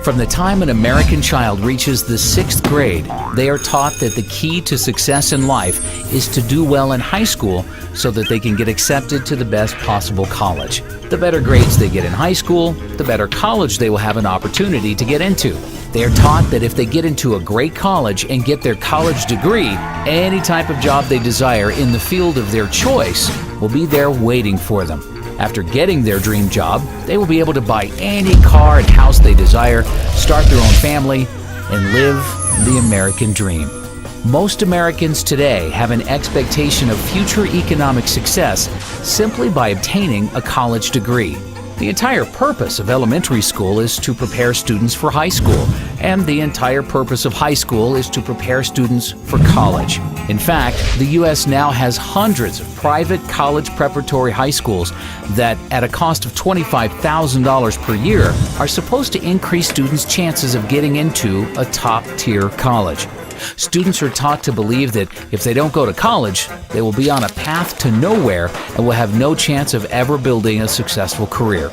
From the time an American child reaches the 6th grade, they are taught that the key to success in life is to do well in high school so that they can get accepted to the best possible college. The better grades they get in high school, the better college they will have an opportunity to get into. They are taught that if they get into a great college and get their college degree, any type of job they desire in the field of their choice will be there waiting for them. After getting their dream job, they will be able to buy any car and house they desire, start their own family, and live the American dream. Most Americans today have an expectation of future economic success simply by obtaining a college degree. The entire purpose of elementary school is to prepare students for high school, and the entire purpose of high school is to prepare students for college. In fact, the U.S. now has hundreds of private college preparatory high schools that, at a cost of $25,000 per year, are supposed to increase students' chances of getting into a top-tier college. Students are taught to believe that if they don't go to college, they will be on a path to nowhere and will have no chance of ever building a successful career.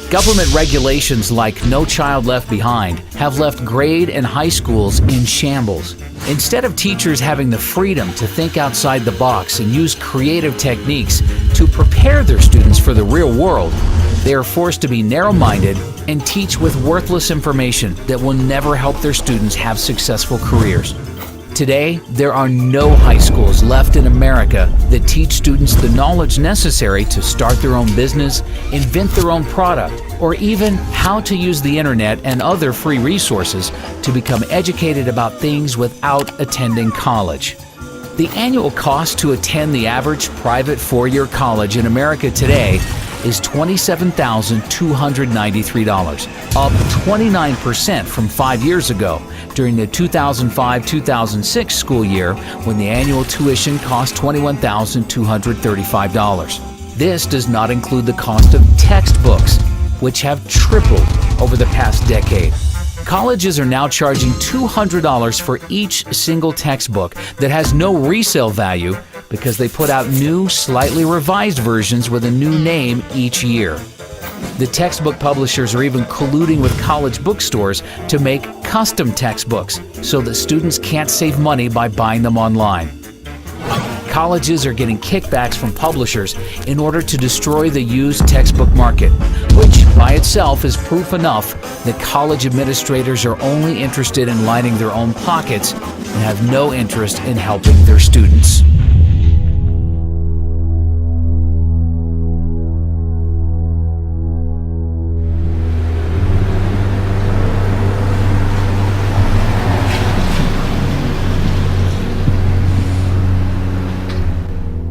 Government regulations like No Child Left Behind have left grade and high schools in shambles. Instead of teachers having the freedom to think outside the box and use creative techniques to prepare their students for the real world, they are forced to be narrow-minded and teach with worthless information that will never help their students have successful careers. Today, there are no high schools left in America that teach students the knowledge necessary to start their own business, invent their own product, or even how to use the internet and other free resources to become educated about things without attending college. The annual cost to attend the average private four-year college in America today is $27,293, up 29% from 5 years ago during the 2005-2006 school year when the annual tuition cost $21,235. This does not include the cost of textbooks, which have tripled over the past decade. Colleges are now charging $200 for each single textbook that has no resale value because they put out new, slightly revised versions with a new name each year. The textbook publishers are even colluding with college bookstores to make custom textbooks so that students can't save money by buying them online. Colleges are getting kickbacks from publishers in order to destroy the used textbook market, which by itself is proof enough that college administrators are only interested in lining their own pockets and have no interest in helping their students.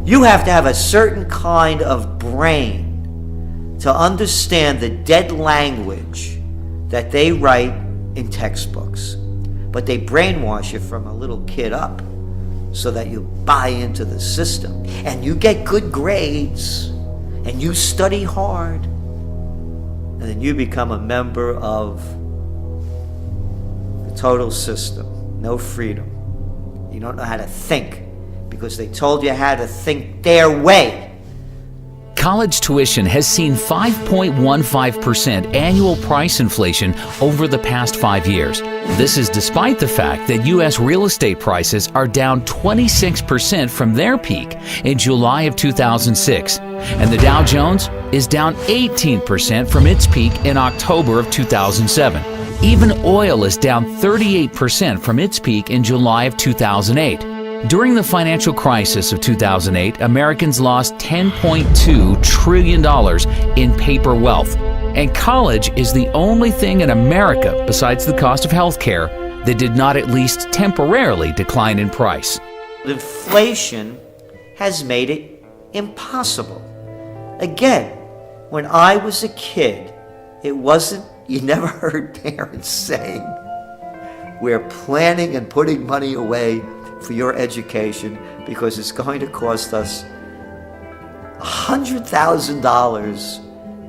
You have to have a certain kind of brain to understand the dead language that they write in textbooks. But they brainwash you from a little kid up so that you buy into the system and you get good grades and you study hard and then you become a member of the total system. No freedom. You don't know how to think, because they told you how to think their way. College tuition has seen 5.15% annual price inflation over the past 5 years. This is despite the fact that U.S. real estate prices are down 26% from their peak in July of 2006, and the Dow Jones is down 18% from its peak in October of 2007. Even oil is down 38% from its peak in July of 2008. During the financial crisis of 2008, Americans lost $10.2 trillion in paper wealth. And college is the only thing in America, besides the cost of health care, that did not at least temporarily decline in price. Inflation has made it impossible. Again, when I was a kid, it wasn't, you never heard parents saying, we're planning and putting money away for your education because it's going to cost us $100,000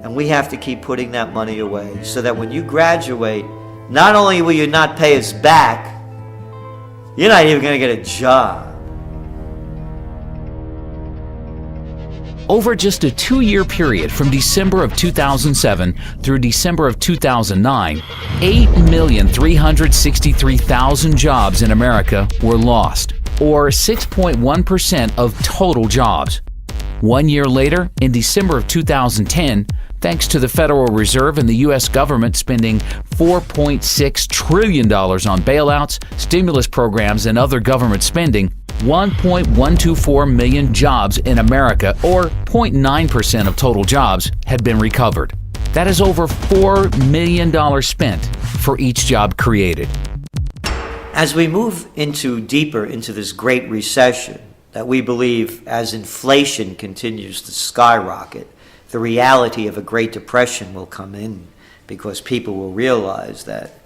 and we have to keep putting that money away so that when you graduate, not only will you not pay us back, you're not even going to get a job. Over just a 2-year period from December of 2007 through December of 2009, 8,363,000 jobs in America were lost, or 6.1% of total jobs. 1 year later, in December of 2010, thanks to the Federal Reserve and the U.S. government spending $4.6 trillion on bailouts, stimulus programs, and other government spending, 1.124 million jobs in America, or 0.9% of total jobs, had been recovered. That is over $4 million spent for each job created. As we move deeper into this great recession that we believe, as inflation continues to skyrocket, the reality of a Great Depression will come in, because people will realize that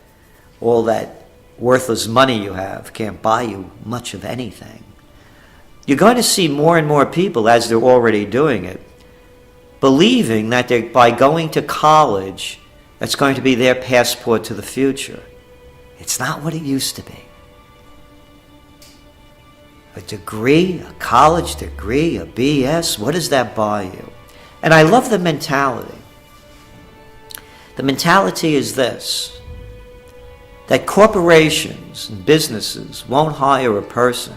all that worthless money you have can't buy you much of anything. You're going to see more and more people, as they're already doing it, believing that by going to college, that's going to be their passport to the future. It's not what it used to be. A degree, a college degree, a BS, what does that buy you? And I love the mentality. The mentality is this, that corporations and businesses won't hire a person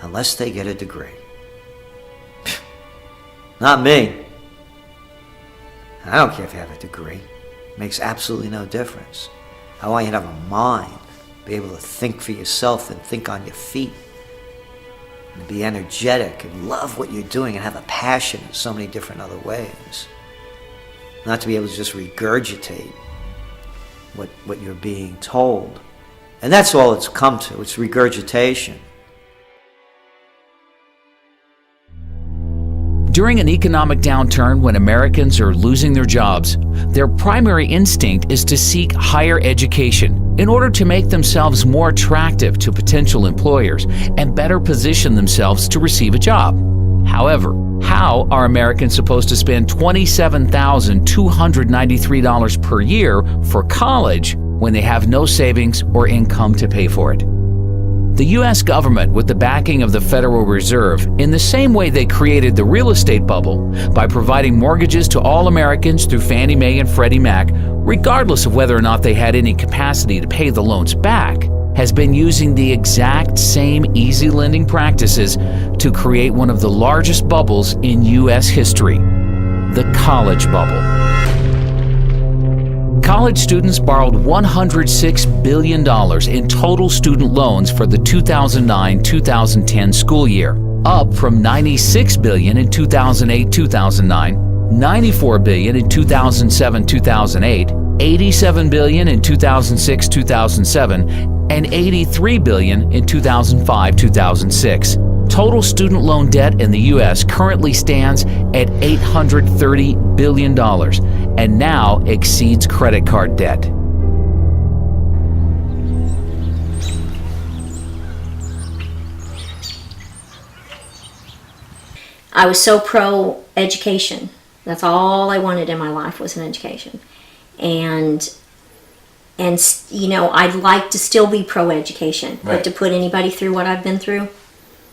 unless they get a degree. Not me. I don't care if you have a degree. It makes absolutely no difference. I want you to have a mind, be able to think for yourself and think on your feet, and be energetic and love what you're doing and have a passion in so many different other ways. Not to be able to just regurgitate what you're being told. And that's all it's come to. It's regurgitation. During an economic downturn, when Americans are losing their jobs, their primary instinct is to seek higher education in order to make themselves more attractive to potential employers and better position themselves to receive a job. However, how are Americans supposed to spend $27,293 per year for college when they have no savings or income to pay for it? The U.S. government, with the backing of the Federal Reserve, in the same way they created the real estate bubble by providing mortgages to all Americans through Fannie Mae and Freddie Mac, regardless of whether or not they had any capacity to pay the loans back, has been using the exact same easy lending practices to create one of the largest bubbles in U.S. history, the college bubble. College students borrowed $106 billion in total student loans for the 2009-2010 school year, up from $96 billion in 2008-2009, $94 billion in 2007-2008, $87 billion in 2006-2007, and $83 billion in 2005-2006. Total student loan debt in the U.S. currently stands at $830 billion and now exceeds credit card debt. I was so pro-education. That's all I wanted in my life was an education. And you know, I'd like to still be pro-education, Right. but to put anybody through what I've been through,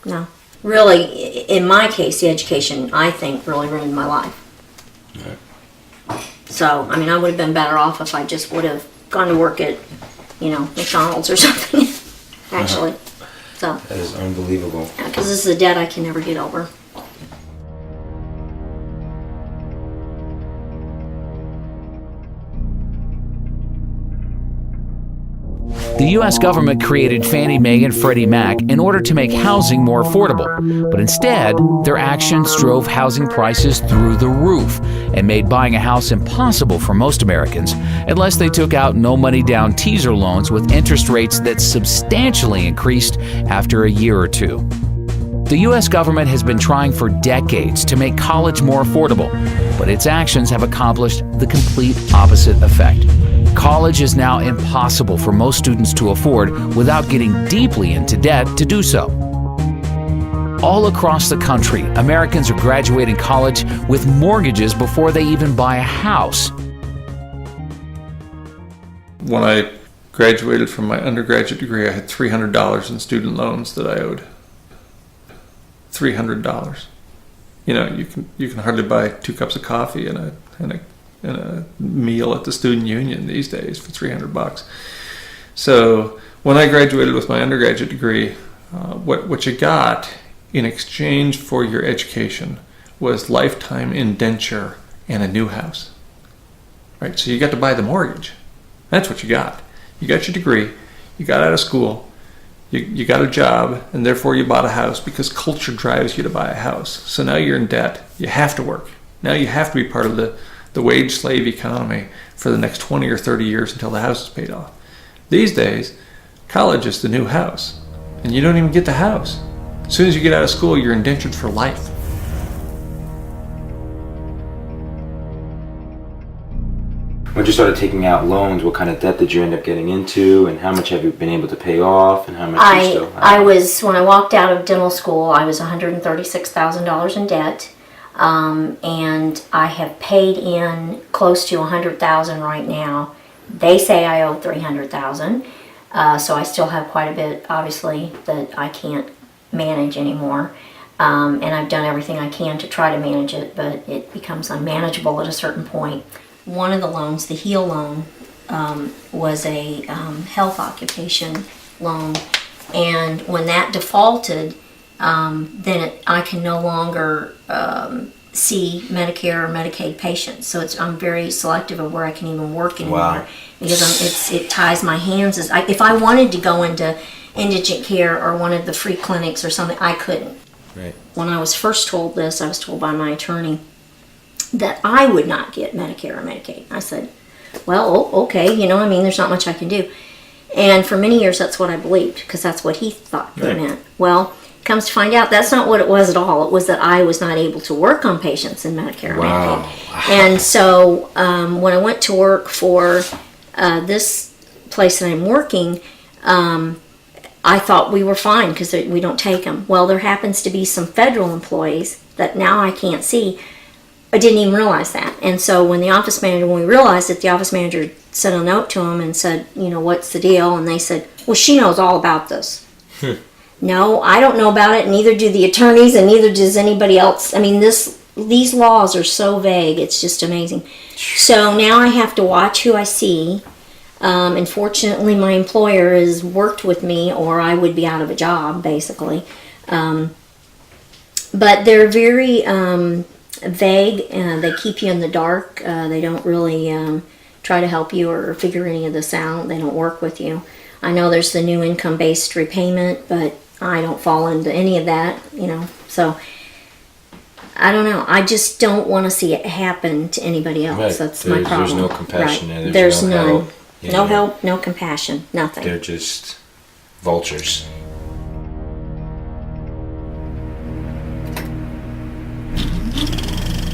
no. Really, in my case, the education, I think, really ruined my life. Right. So, I mean, I would have been better off if I just would have gone to work at, you know, McDonald's or something, actually. So, That is unbelievable. because this is a debt I can never get over. The U.S. government created Fannie Mae and Freddie Mac in order to make housing more affordable, but instead, their actions drove housing prices through the roof and made buying a house impossible for most Americans unless they took out no-money-down teaser loans with interest rates that substantially increased after a year or two. The U.S. government has been trying for decades to make college more affordable, but its actions have accomplished the complete opposite effect. College is now impossible for most students to afford without getting deeply into debt to do so. All across the country, Americans are graduating college with mortgages before they even buy a house. When I graduated from my undergraduate degree, I had $300 in student loans that I owed. $300. you can hardly buy 2 cups of coffee and a meal at the student union these days for $300. So when I graduated with my undergraduate degree, what you got in exchange for your education was lifetime indenture and a new house. Right? So you got to buy the mortgage. That's what you got. You got your degree, you got out of school, you got a job, and therefore you bought a house because culture drives you to buy a house. So now you're in debt. You have to work. Now you have to be part of the wage slave economy for the next 20 or 30 years until the house is paid off. These days, college is the new house, and you don't even get the house. As soon as you get out of school, you're indentured for life. When you started taking out loans, what kind of debt did you end up getting into, and how much have you been able to pay off, and how much you still have? When I walked out of dental school, I was $136,000 in debt, and I have paid in close to $100,000 right now. They say I owe $300,000, so I still have quite a bit, obviously, that I can't manage anymore. And I've done everything I can to try to manage it, but it becomes unmanageable at a certain point. One of the loans, the HEAL loan, was a health occupation loan, and when that defaulted, then I can no longer see Medicare or Medicaid patients. So I'm very selective of where I can even work anymore. Wow. Because it ties my hands. If I wanted to go into indigent care or one of the free clinics or something, I couldn't. Right. When I was first told this, I was told by my attorney that I would not get Medicare or Medicaid. I said, well, okay, there's not much I can do. And for many years, that's what I believed, because that's what he thought it meant. Well, comes to find out, that's not what it was at all. It was that I was not able to work on patients in Medicare or Medicaid. And so when I went to work for this place that I'm working, I thought we were fine because we don't take them. Well, there happens to be some federal employees that now I can't see. I didn't even realize that. And so when we realized it, the office manager sent a note to them and said, what's the deal? And they said, well, she knows all about this. No, I don't know about it. Neither do the attorneys, and neither does anybody else. I mean, these laws are so vague. It's just amazing. So now I have to watch who I see. And fortunately, my employer has worked with me, or I would be out of a job, basically. But they're very vague. They keep you in the dark. They don't really try to help you or figure any of this out. They don't work with you. I know there's the new income-based repayment, but I don't fall into any of that, So I don't know. I just don't want to see it happen to anybody else. Right. That's my problem. There's no compassion right. there. There's no none. help. No help, no compassion, nothing. They're just vultures.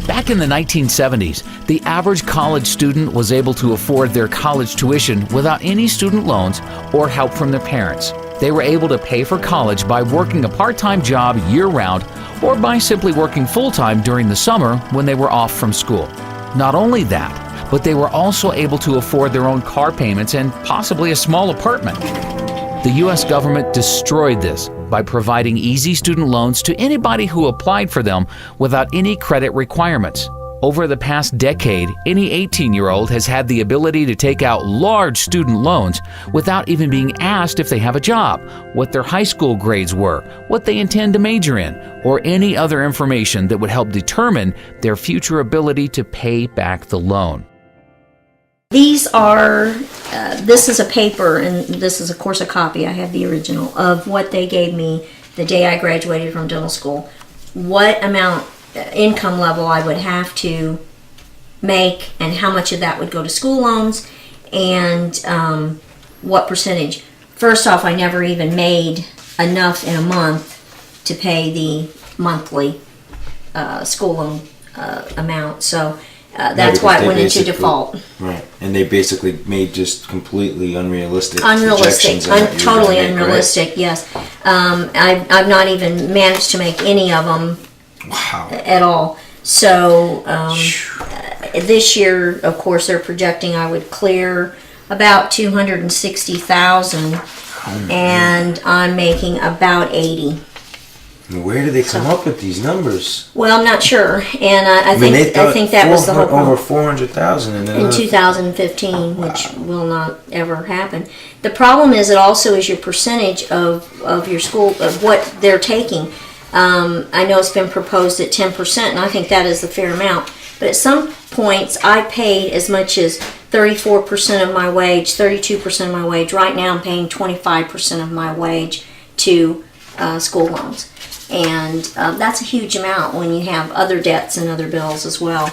Back in the 1970s, the average college student was able to afford their college tuition without any student loans or help from their parents. They were able to pay for college by working a part-time job year-round or by simply working full-time during the summer when they were off from school. Not only that, but they were also able to afford their own car payments and possibly a small apartment. The U.S. government destroyed this by providing easy student loans to anybody who applied for them without any credit requirements. Over the past decade, any 18-year-old has had the ability to take out large student loans without even being asked if they have a job, what their high school grades were, what they intend to major in, or any other information that would help determine their future ability to pay back the loan. These are, this is a paper, and this is of course a copy, I have the original, of what they gave me the day I graduated from dental school. What amount, income level I would have to make, and how much of that would go to school loans, and what percentage. First off, I never even made enough in a month to pay the monthly school loan amount, so that's why it went into default. Right, and they basically made just completely unrealistic projections. Totally unrealistic, right? Yes. I've not even managed to make any of them. Wow. At all. So this year, of course, they're projecting I would clear about $260,000, and I'm making about $80,000. Where do they come up with these numbers? Well, I'm not sure, and I mean, they think thought I think that was the whole problem. over 400,000 In 2015, which will not ever happen. The problem is it also is your percentage of your school, of what they're taking. I know it's been proposed at 10%, and I think that is the fair amount. But at some points, I paid as much as 34% of my wage, 32% of my wage. Right now, I'm paying 25% of my wage to school loans. And that's a huge amount when you have other debts and other bills as well.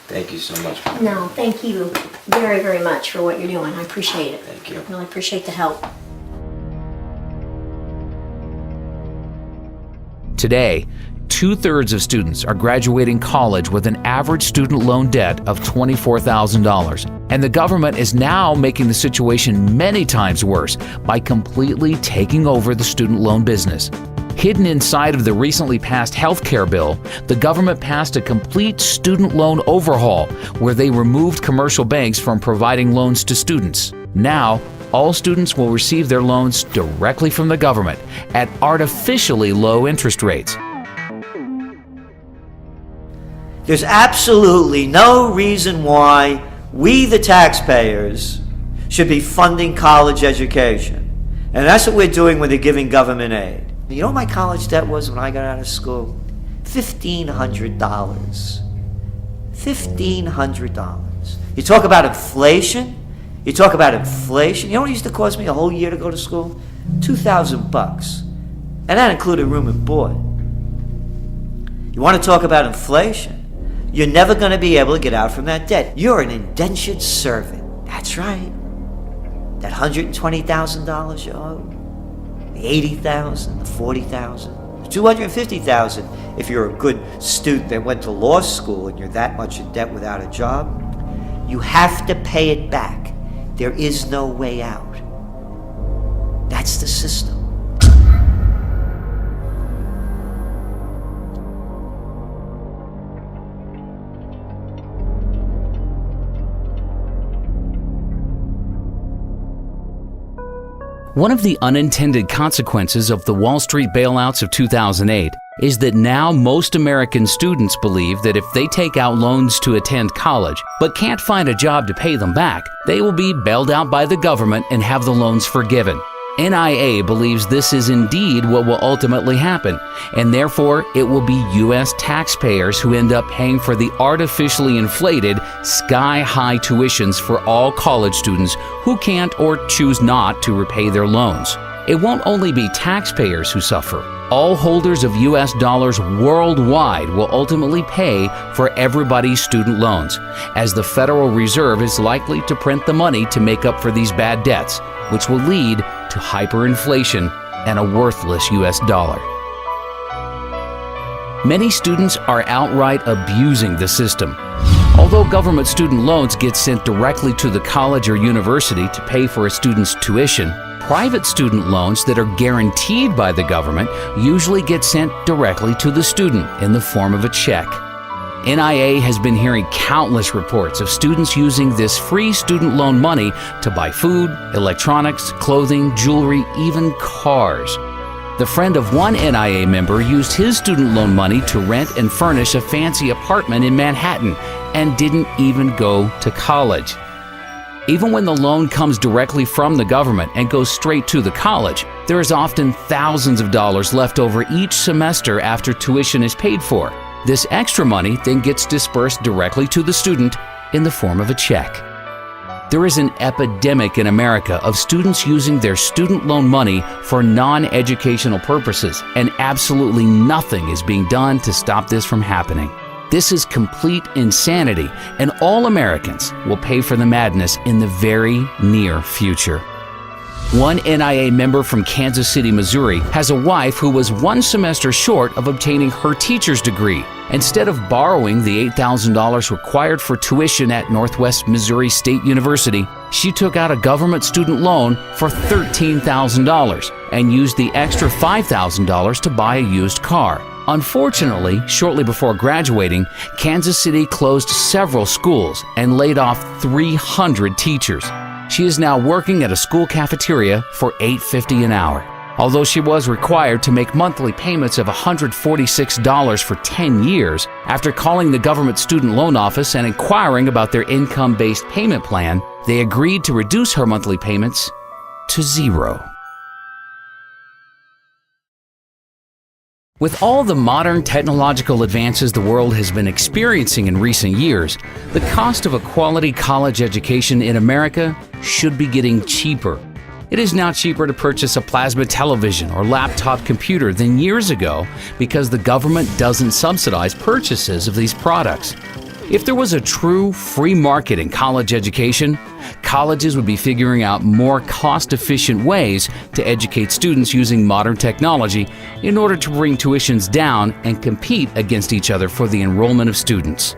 Thank you so much. No, thank you very, very much for what you're doing. I appreciate it. Thank you. I really appreciate the help. Today, 2/3 of students are graduating college with an average student loan debt of $24,000. And the government is now making the situation many times worse by completely taking over the student loan business. Hidden inside of the recently passed health care bill, the government passed a complete student loan overhaul where they removed commercial banks from providing loans to students. Now, all students will receive their loans directly from the government at artificially low interest rates. There's absolutely no reason why we, the taxpayers, should be funding college education. And that's what we're doing when they're giving government aid. You know what my college debt was when I got out of school? $1,500. $1,500. You talk about inflation? You talk about inflation? You know what it used to cost me a whole year to go to school? $2,000. And that included room and board. You want to talk about inflation? You're never going to be able to get out from that debt. You're an indentured servant. That's right. That $120,000 you owe, the $80,000, the $40,000, the $250,000 if you're a good student that went to law school and you're that much in debt without a job. You have to pay it back. There is no way out. That's the system. One of the unintended consequences of the Wall Street bailouts of 2008 is that now most American students believe that if they take out loans to attend college but can't find a job to pay them back, they will be bailed out by the government and have the loans forgiven. NIA believes this is indeed what will ultimately happen, and therefore it will be U.S. taxpayers who end up paying for the artificially inflated, sky-high tuitions for all college students who can't or choose not to repay their loans. It won't only be taxpayers who suffer. All holders of U.S. dollars worldwide will ultimately pay for everybody's student loans, as the Federal Reserve is likely to print the money to make up for these bad debts, which will lead to hyperinflation and a worthless U.S. dollar. Many students are outright abusing the system. Although government student loans get sent directly to the college or university to pay for a student's tuition, private student loans that are guaranteed by the government usually get sent directly to the student in the form of a check. NIA has been hearing countless reports of students using this free student loan money to buy food, electronics, clothing, jewelry, even cars. The friend of one NIA member used his student loan money to rent and furnish a fancy apartment in Manhattan and didn't even go to college. Even when the loan comes directly from the government and goes straight to the college, there is often thousands of dollars left over each semester after tuition is paid for. This extra money then gets dispersed directly to the student in the form of a check. There is an epidemic in America of students using their student loan money for non-educational purposes, and absolutely nothing is being done to stop this from happening. This is complete insanity, and all Americans will pay for the madness in the very near future. One NIA member from Kansas City, Missouri, has a wife who was one semester short of obtaining her teacher's degree. Instead of borrowing the $8,000 required for tuition at Northwest Missouri State University, she took out a government student loan for $13,000 and used the extra $5,000 to buy a used car. Unfortunately, shortly before graduating, Kansas City closed several schools and laid off 300 teachers. She is now working at a school cafeteria for $8.50 an hour. Although she was required to make monthly payments of $146 for 10 years, after calling the government student loan office and inquiring about their income-based payment plan, they agreed to reduce her monthly payments to zero. With all the modern technological advances the world has been experiencing in recent years, the cost of a quality college education in America should be getting cheaper. It is now cheaper to purchase a plasma television or laptop computer than years ago because the government doesn't subsidize purchases of these products. If there was a true free market in college education, colleges would be figuring out more cost-efficient ways to educate students using modern technology in order to bring tuitions down and compete against each other for the enrollment of students.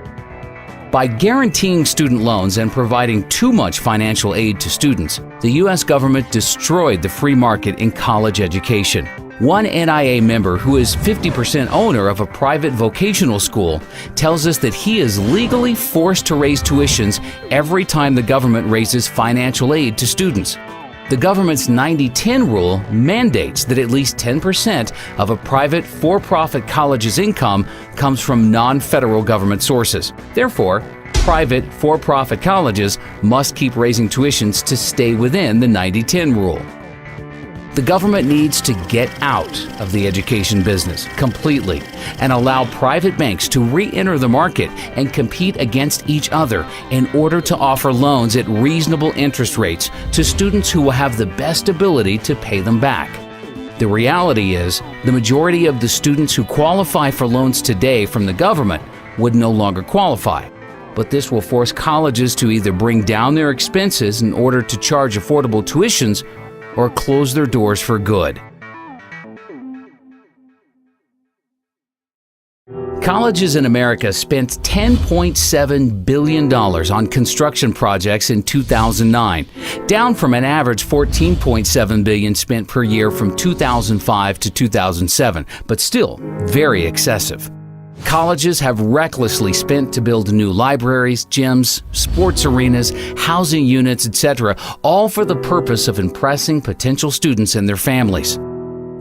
By guaranteeing student loans and providing too much financial aid to students, the U.S. government destroyed the free market in college education. One NIA member who is 50% owner of a private vocational school tells us that he is legally forced to raise tuitions every time the government raises financial aid to students. The government's 90-10 rule mandates that at least 10% of a private for-profit college's income comes from non-federal government sources. Therefore, private for-profit colleges must keep raising tuitions to stay within the 90-10 rule. The government needs to get out of the education business completely and allow private banks to re-enter the market and compete against each other in order to offer loans at reasonable interest rates to students who will have the best ability to pay them back. The reality is, the majority of the students who qualify for loans today from the government would no longer qualify. But this will force colleges to either bring down their expenses in order to charge affordable tuitions or close their doors for good. Colleges in America spent $10.7 billion on construction projects in 2009, down from an average $14.7 billion spent per year from 2005 to 2007, but still very excessive. Colleges have recklessly spent to build new libraries, gyms, sports arenas, housing units, etc., all for the purpose of impressing potential students and their families.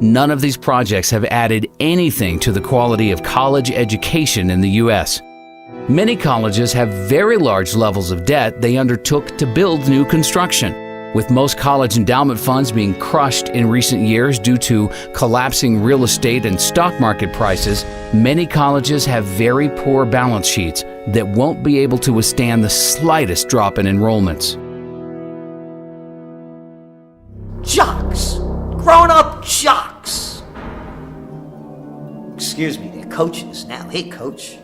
None of these projects have added anything to the quality of college education in the U.S. Many colleges have very large levels of debt they undertook to build new construction. With most college endowment funds being crushed in recent years due to collapsing real estate and stock market prices, many colleges have very poor balance sheets that won't be able to withstand the slightest drop in enrollments. Jocks! Grown-up jocks! Excuse me, they're coaches now. Hey, coach.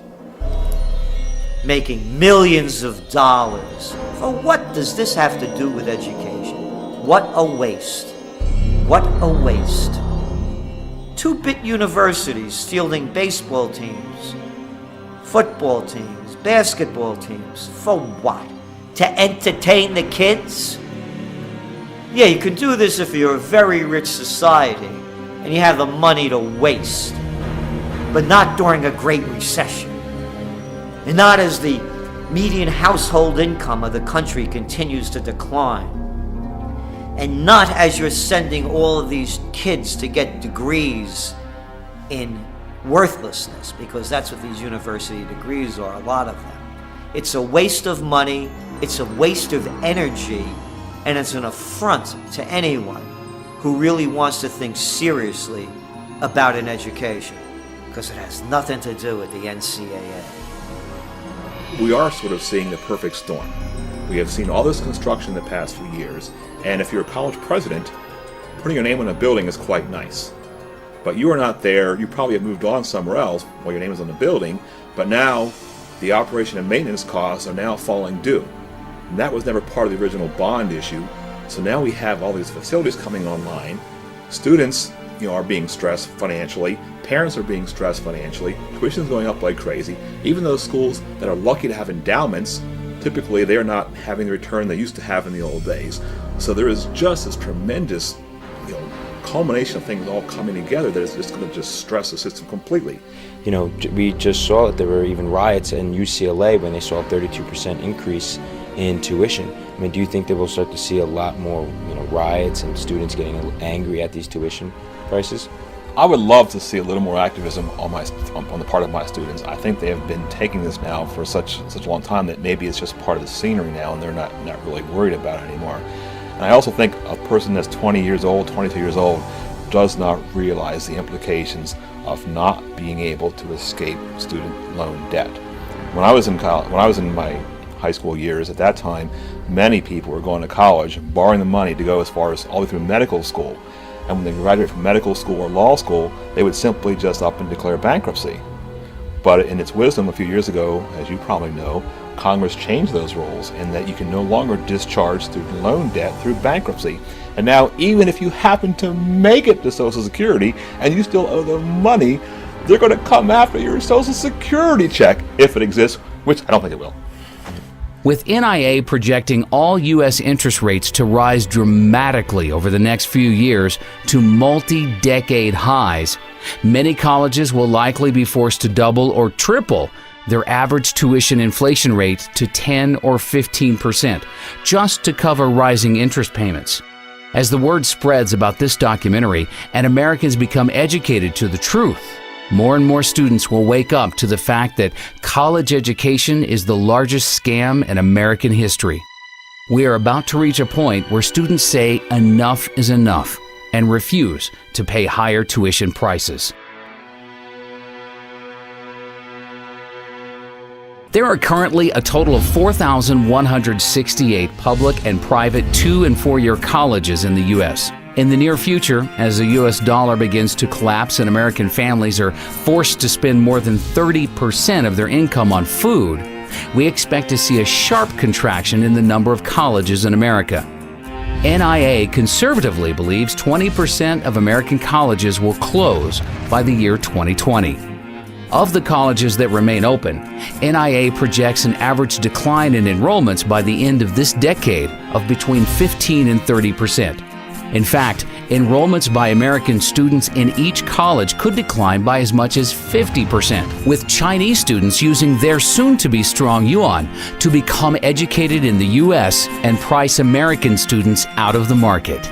Making millions of dollars. For what does this have to do with education? What a waste. What a waste. 2-bit universities fielding baseball teams, football teams, basketball teams. For what? To entertain the kids? Yeah, you can do this if you're a very rich society and you have the money to waste. But not during a Great Recession. And not as the median household income of the country continues to decline. And not as you're sending all of these kids to get degrees in worthlessness, because that's what these university degrees are, a lot of them. It's a waste of money, it's a waste of energy, and it's an affront to anyone who really wants to think seriously about an education, because it has nothing to do with the NCAA. We are sort of seeing the perfect storm. We have seen all this construction in the past few years, and if you're a college president, putting your name on a building is quite nice. But you are not there, you probably have moved on somewhere else while your name is on the building, but now the operation and maintenance costs are now falling due. And that was never part of the original bond issue, so now we have all these facilities coming online. Students, are being stressed financially, parents are being stressed financially, tuition is going up like crazy. Even those schools that are lucky to have endowments, typically they're not having the return they used to have in the old days. So there is just this tremendous, culmination of things all coming together that is just going to just stress the system completely. We just saw that there were even riots in UCLA when they saw a 32% increase in tuition. I mean, do you think that we'll start to see a lot more, riots and students getting angry at these tuition prices? I would love to see a little more activism on the part of my students. I think they have been taking this now for such a long time that maybe it's just part of the scenery now, and they're not really worried about it anymore. And I also think a person that's 20 years old, 22 years old, does not realize the implications of not being able to escape student loan debt. When I was in my high school years, at that time, many people were going to college, borrowing the money to go as far as all the way through medical school. And when they graduate from medical school or law school, they would simply just up and declare bankruptcy. But in its wisdom a few years ago, as you probably know, Congress changed those rules in that you can no longer discharge student loan debt through bankruptcy. And now, even if you happen to make it to Social Security and you still owe them money, they're going to come after your Social Security check, if it exists, which I don't think it will. With NIA projecting all U.S. interest rates to rise dramatically over the next few years to multi-decade highs, many colleges will likely be forced to double or triple their average tuition inflation rate to 10 or 15%, just to cover rising interest payments. As the word spreads about this documentary and Americans become educated to the truth, more and more students will wake up to the fact that college education is the largest scam in American history. We are about to reach a point where students say enough is enough and refuse to pay higher tuition prices. There are currently a total of 4,168 public and private 2- and 4-year colleges in the U.S. In the near future, as the U.S. dollar begins to collapse and American families are forced to spend more than 30% of their income on food, we expect to see a sharp contraction in the number of colleges in America. NIA conservatively believes 20% of American colleges will close by the year 2020. Of the colleges that remain open, NIA projects an average decline in enrollments by the end of this decade of between 15 and 30%. In fact, enrollments by American students in each college could decline by as much as 50%, with Chinese students using their soon-to-be strong yuan to become educated in the U.S. and price American students out of the market.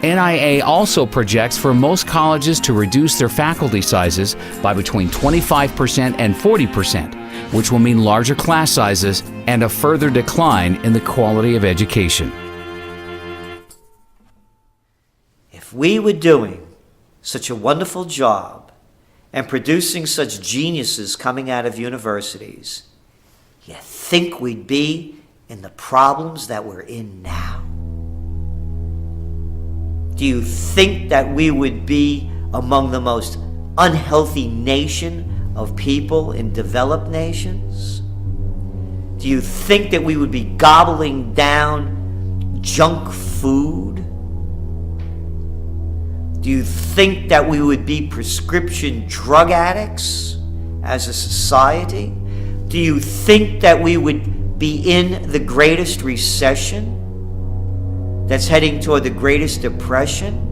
NIA also projects for most colleges to reduce their faculty sizes by between 25% and 40%, which will mean larger class sizes and a further decline in the quality of education. If we were doing such a wonderful job and producing such geniuses coming out of universities, you think we'd be in the problems that we're in now? Do you think that we would be among the most unhealthy nation of people in developed nations? Do you think that we would be gobbling down junk food? Do you think that we would be prescription drug addicts as a society? Do you think that we would be in the greatest recession that's heading toward the greatest depression?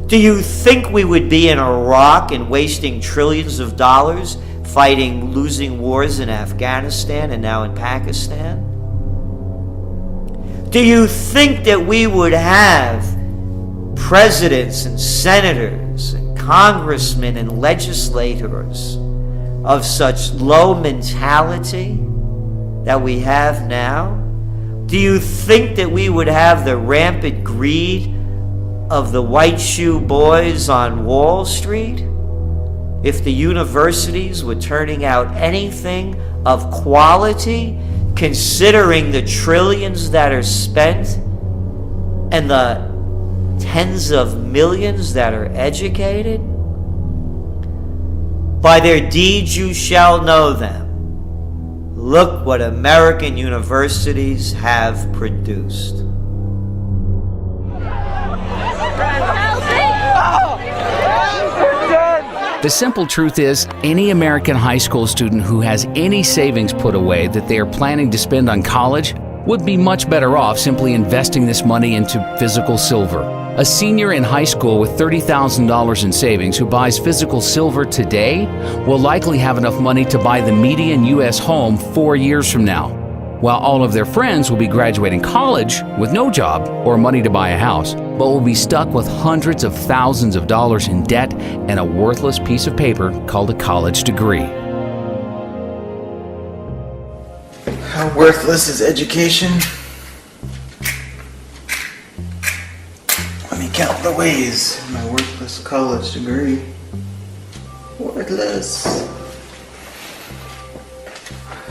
Do you think we would be in Iraq and wasting trillions of dollars fighting losing wars in Afghanistan and now in Pakistan? Do you think that we would have presidents and senators and congressmen and legislators of such low mentality that we have now? Do you think that we would have the rampant greed of the white shoe boys on Wall Street if the universities were turning out anything of quality, considering the trillions that are spent and the tens of millions that are educated? By their deeds you shall know them. Look what American universities have produced. The simple truth is, any American high school student who has any savings put away that they are planning to spend on college would be much better off simply investing this money into physical silver. A senior in high school with $30,000 in savings who buys physical silver today will likely have enough money to buy the median U.S. home 4 years from now. while all of their friends will be graduating college with no job or money to buy a house, but will be stuck with hundreds of thousands of dollars in debt and a worthless piece of paper called a college degree. How worthless is education? Let me count the ways. My worthless college degree. Worthless.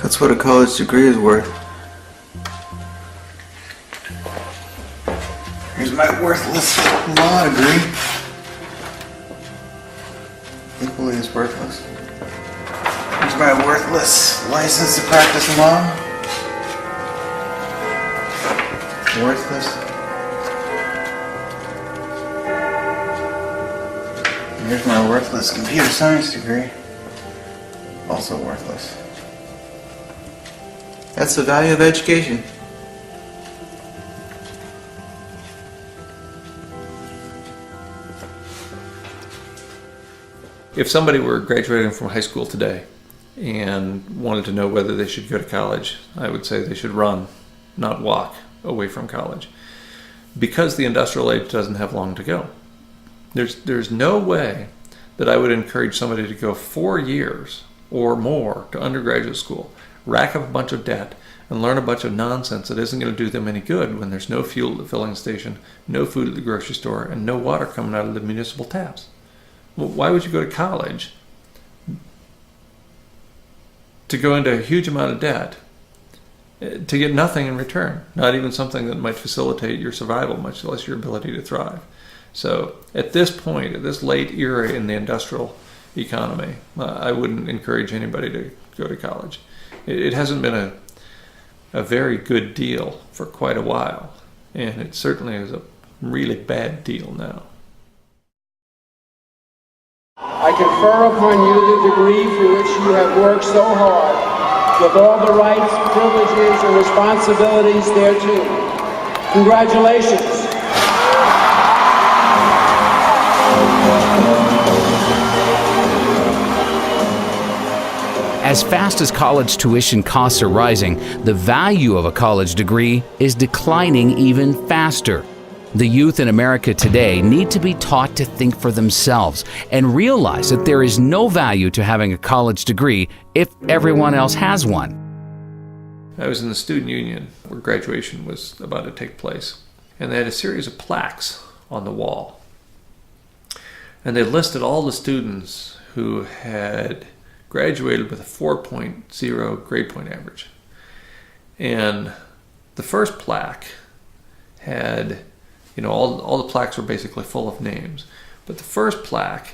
That's what a college degree is worth. Here's my worthless law degree. Equally as worthless. Here's my worthless license to practice law. Worthless. Here's my worthless computer science degree. Also worthless. That's the value of education. If somebody were graduating from high school today and wanted to know whether they should go to college, I would say they should run, not walk away from college, because the industrial age doesn't have long to go. There's no way that I would encourage somebody to go 4 years or more to undergraduate school, rack up a bunch of debt, and learn a bunch of nonsense that isn't going to do them any good when there's no fuel at the filling station, no food at the grocery store, and no water coming out of the municipal taps. Well, why would you go to college to go into a huge amount of debt to get nothing in return, not even something that might facilitate your survival, much less your ability to thrive? So at this point, at this late era in the industrial economy, I wouldn't encourage anybody to go to college. It hasn't been a very good deal for quite a while, and it certainly is a really bad deal now. I confer upon you the degree for which you have worked so hard, with all the rights, privileges, and responsibilities thereto. Congratulations. As fast as college tuition costs are rising, the value of a college degree is declining even faster. The youth in America today need to be taught to think for themselves and realize that there is no value to having a college degree if everyone else has one. I was in the student union where graduation was about to take place, and they had a series of plaques on the wall. And they listed all the students who had graduated with a 4.0 grade point average. And the first plaque had, all the plaques were basically full of names. But the first plaque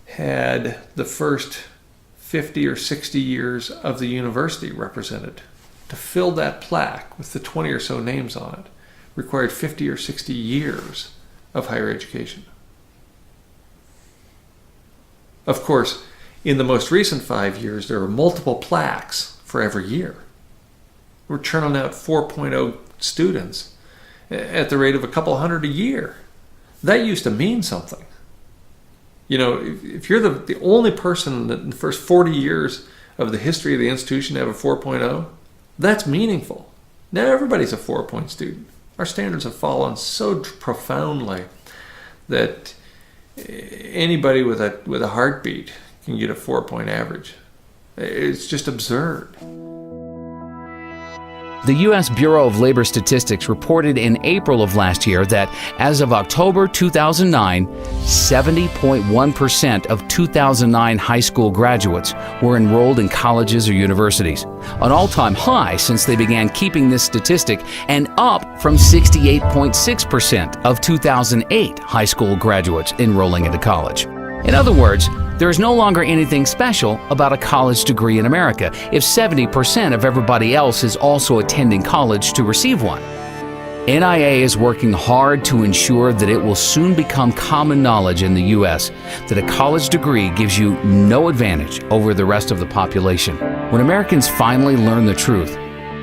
had the first 50 or 60 years of the university represented. To fill that plaque with the 20 or so names on it required 50 or 60 years of higher education. Of course, in the most recent 5 years, there were multiple plaques for every year. We're churning out 4.0 students at the rate of a couple hundred a year. That used to mean something. If you're the only person in the first 40 years of the history of the institution to have a 4.0, that's meaningful. Now everybody's a 4-point student. Our standards have fallen so profoundly that anybody with a heartbeat can get a 4-point average. It's just absurd. The U.S. Bureau of Labor Statistics reported in April of last year that as of October 2009, 70.1% of 2009 high school graduates were enrolled in colleges or universities, an all-time high since they began keeping this statistic, and up from 68.6% of 2008 high school graduates enrolling into college. In other words, there is no longer anything special about a college degree in America if 70% of everybody else is also attending college to receive one. NIA is working hard to ensure that it will soon become common knowledge in the U.S. that a college degree gives you no advantage over the rest of the population. When Americans finally learn the truth,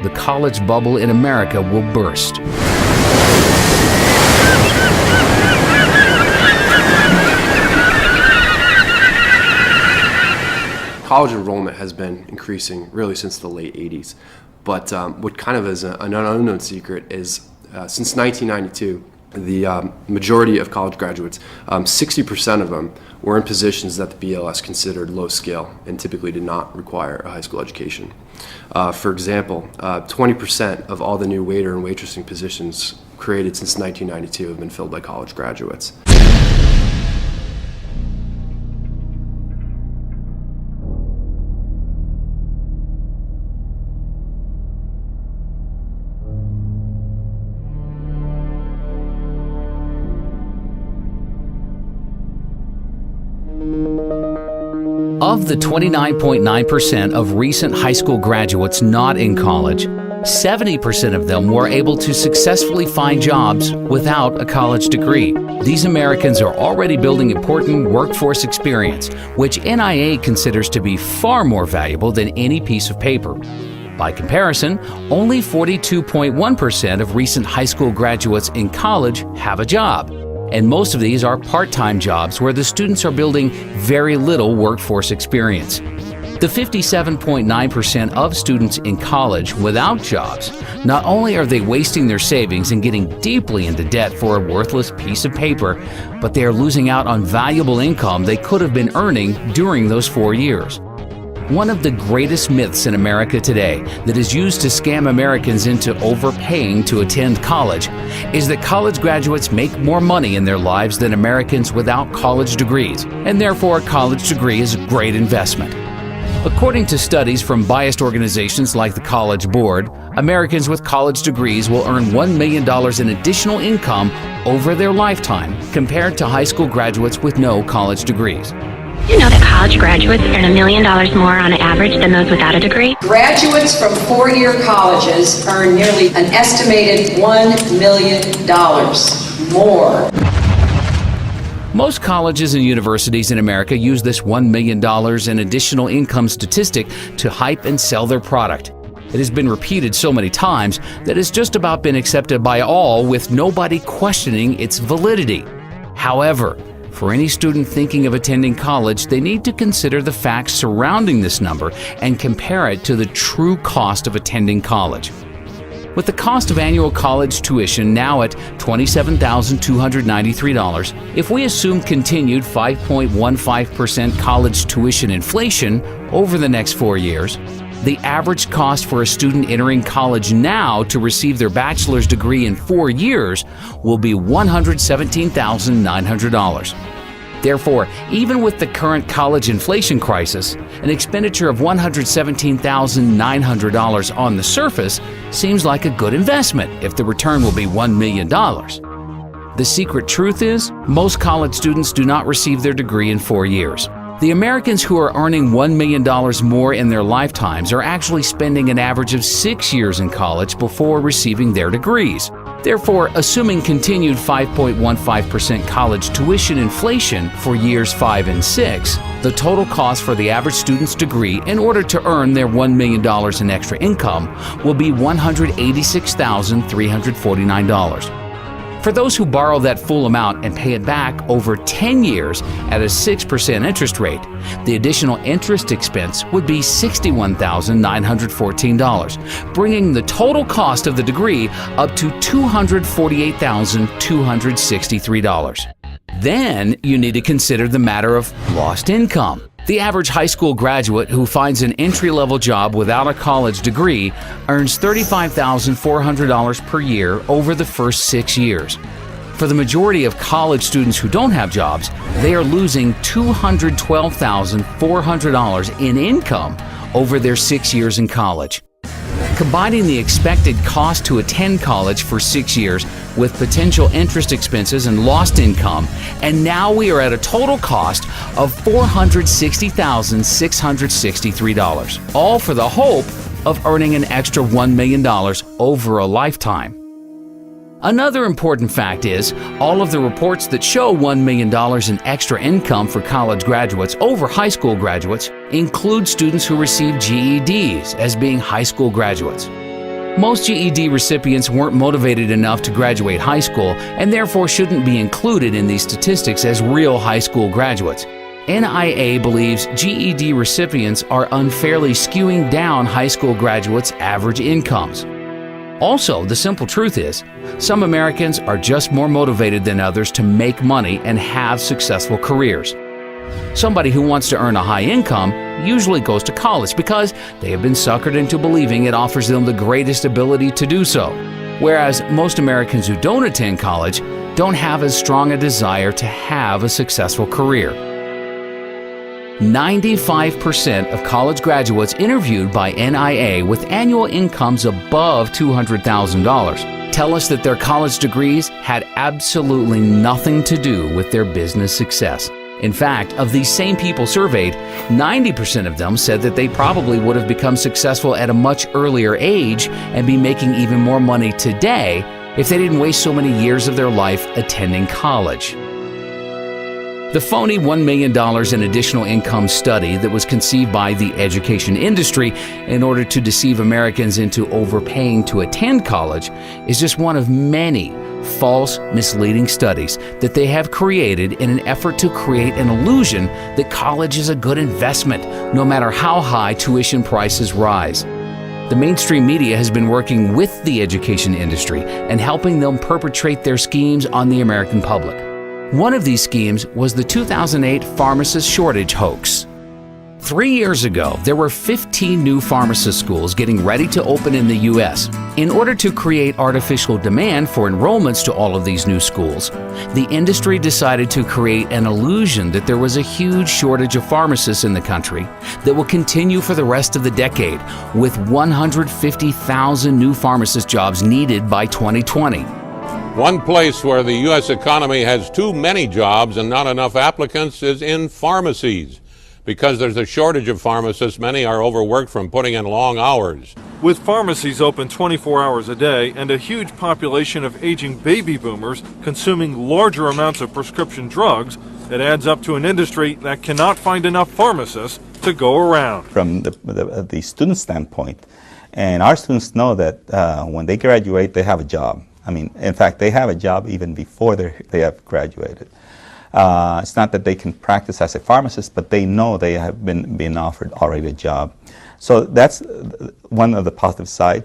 the college bubble in America will burst. College enrollment has been increasing really since the late 80s. But what kind of is an unknown secret is since 1992, the majority of college graduates, 60% of them were in positions that the BLS considered low scale and typically did not require a high school education. For example, 20% of all the new waiter and waitressing positions created since 1992 have been filled by college graduates. Of the 29.9% of recent high school graduates not in college, 70% of them were able to successfully find jobs without a college degree. These Americans are already building important workforce experience, which NIA considers to be far more valuable than any piece of paper. By comparison, only 42.1% of recent high school graduates in college have a job. And most of these are part-time jobs where the students are building very little workforce experience. The 57.9% of students in college without jobs, not only are they wasting their savings and getting deeply into debt for a worthless piece of paper, but they are losing out on valuable income they could have been earning during those 4 years. One of the greatest myths in America today that is used to scam Americans into overpaying to attend college is that college graduates make more money in their lives than Americans without college degrees, and therefore a college degree is a great investment. According to studies from biased organizations like the College Board, Americans with college degrees will earn $1 million in additional income over their lifetime compared to high school graduates with no college degrees. You know that college graduates earn $1 million more on average than those without a degree? Graduates from four-year colleges earn nearly an estimated $1 million more. Most colleges and universities in America use this $1 million in additional income statistic to hype and sell their product. It has been repeated so many times that it's just about been accepted by all with nobody questioning its validity. However, for any student thinking of attending college, they need to consider the facts surrounding this number and compare it to the true cost of attending college. With the cost of annual college tuition now at $27,293, if we assume continued 5.15% college tuition inflation over the next 4 years, the average cost for a student entering college now to receive their bachelor's degree in 4 years will be $117,900. Therefore, even with the current college inflation crisis, an expenditure of $117,900 on the surface seems like a good investment if the return will be $1 million. The secret truth is, most college students do not receive their degree in 4 years. The Americans who are earning $1 million more in their lifetimes are actually spending an average of 6 years in college before receiving their degrees. Therefore, assuming continued 5.15% college tuition inflation for years 5 and 6, the total cost for the average student's degree in order to earn their $1 million in extra income will be $186,349. For those who borrow that full amount and pay it back over 10 years at a 6% interest rate, the additional interest expense would be $61,914, bringing the total cost of the degree up to $248,263. Then you need to consider the matter of lost income. The average high school graduate who finds an entry-level job without a college degree earns $35,400 per year over the first 6 years. For the majority of college students who don't have jobs, they are losing $212,400 in income over their 6 years in college. Combining the expected cost to attend college for 6 years with potential interest expenses and lost income, and now we are at a total cost of $460,663, all for the hope of earning an extra $1 million over a lifetime. Another important fact is, all of the reports that show $1 million in extra income for college graduates over high school graduates include students who receive GEDs as being high school graduates. Most GED recipients weren't motivated enough to graduate high school and therefore shouldn't be included in these statistics as real high school graduates. NIA believes GED recipients are unfairly skewing down high school graduates' average incomes. Also, the simple truth is, some Americans are just more motivated than others to make money and have successful careers. Somebody who wants to earn a high income usually goes to college because they have been suckered into believing it offers them the greatest ability to do so. Whereas most Americans who don't attend college don't have as strong a desire to have a successful career. 95% of college graduates interviewed by NIA with annual incomes above $200,000 tell us that their college degrees had absolutely nothing to do with their business success. In fact, of these same people surveyed, 90% of them said that they probably would have become successful at a much earlier age and be making even more money today if they didn't waste so many years of their life attending college. The phony $1 million in additional income study that was conceived by the education industry in order to deceive Americans into overpaying to attend college is just one of many false, misleading studies that they have created in an effort to create an illusion that college is a good investment, no matter how high tuition prices rise. The mainstream media has been working with the education industry and helping them perpetrate their schemes on the American public. One of these schemes was the 2008 pharmacist shortage hoax. 3 years ago, there were 15 new pharmacist schools getting ready to open in the U.S. In order to create artificial demand for enrollments to all of these new schools, the industry decided to create an illusion that there was a huge shortage of pharmacists in the country that will continue for the rest of the decade, with 150,000 new pharmacist jobs needed by 2020. One place where the U.S. economy has too many jobs and not enough applicants is in pharmacies. Because there's a shortage of pharmacists, many are overworked from putting in long hours. With pharmacies open 24 hours a day and a huge population of aging baby boomers consuming larger amounts of prescription drugs, it adds up to an industry that cannot find enough pharmacists to go around. From the student standpoint, and our students know that when they graduate, they have a job. I mean, in fact, they have a job even before they have graduated. It's not that they can practice as a pharmacist, but they know they have been offered already a job. So that's one of the positive side.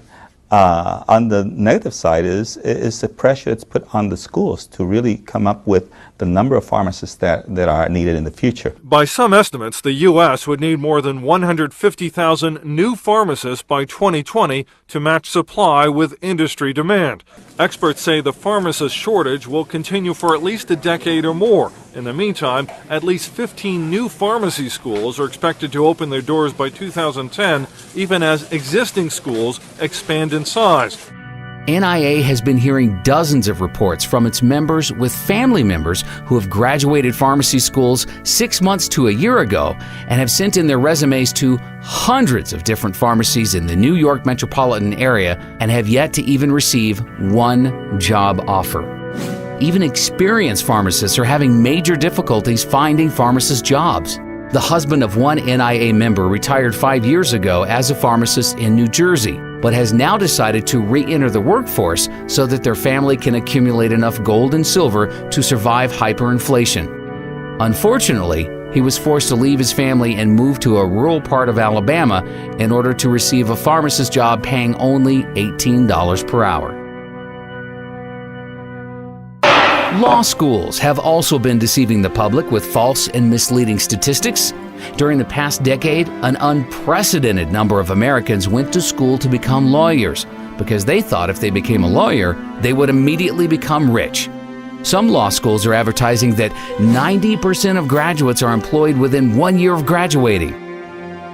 On the negative side is the pressure that's put on the schools to really come up with the number of pharmacists that are needed in the future. By some estimates, the U.S. would need more than 150,000 new pharmacists by 2020 to match supply with industry demand. Experts say the pharmacist shortage will continue for at least a decade or more. In the meantime, at least 15 new pharmacy schools are expected to open their doors by 2010, even as existing schools expand in size. NIA has been hearing dozens of reports from its members with family members who have graduated pharmacy schools 6 months to a year ago and have sent in their resumes to hundreds of different pharmacies in the New York metropolitan area and have yet to even receive one job offer. Even experienced pharmacists are having major difficulties finding pharmacist jobs. The husband of one NIA member retired 5 years ago as a pharmacist in New Jersey, but has now decided to re-enter the workforce so that their family can accumulate enough gold and silver to survive hyperinflation. Unfortunately, he was forced to leave his family and move to a rural part of Alabama in order to receive a pharmacist job paying only $18 per hour. Law schools have also been deceiving the public with false and misleading statistics. During the past decade, an unprecedented number of Americans went to school to become lawyers because they thought if they became a lawyer, they would immediately become rich. Some law schools are advertising that 90% of graduates are employed within 1 year of graduating.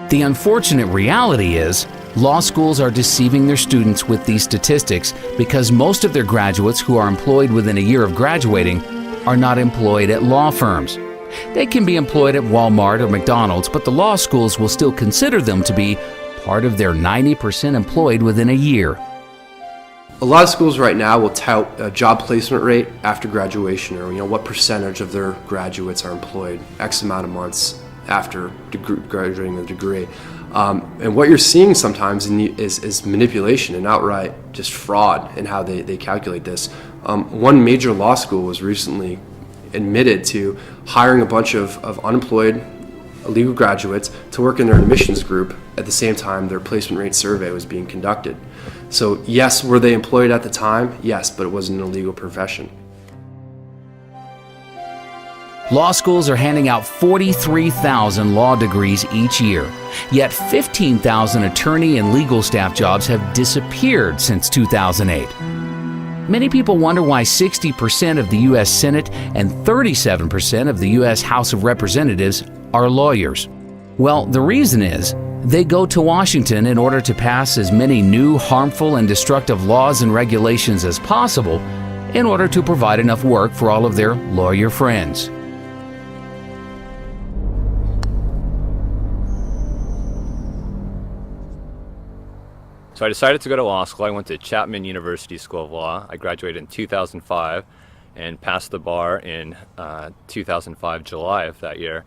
The unfortunate reality is, law schools are deceiving their students with these statistics because most of their graduates who are employed within a year of graduating are not employed at law firms. They can be employed at Walmart or McDonald's, but the law schools will still consider them to be part of their 90% employed within a year. A lot of schools right now will tout a job placement rate after graduation, or what percentage of their graduates are employed X amount of months after graduating with a degree. And what you're seeing sometimes is manipulation and outright just fraud in how they calculate this. One major law school was recently admitted to hiring a bunch of unemployed illegal graduates to work in their admissions group at the same time their placement rate survey was being conducted. So yes, were they employed at the time? Yes, but it wasn't an illegal profession. Law schools are handing out 43,000 law degrees each year, yet 15,000 attorney and legal staff jobs have disappeared since 2008. Many people wonder why 60% of the U.S. Senate and 37% of the U.S. House of Representatives are lawyers. Well, the reason is they go to Washington in order to pass as many new, harmful, and destructive laws and regulations as possible in order to provide enough work for all of their lawyer friends. So I decided to go to law school. I went to Chapman University School of Law. I graduated in 2005 and passed the bar in 2005, July of that year.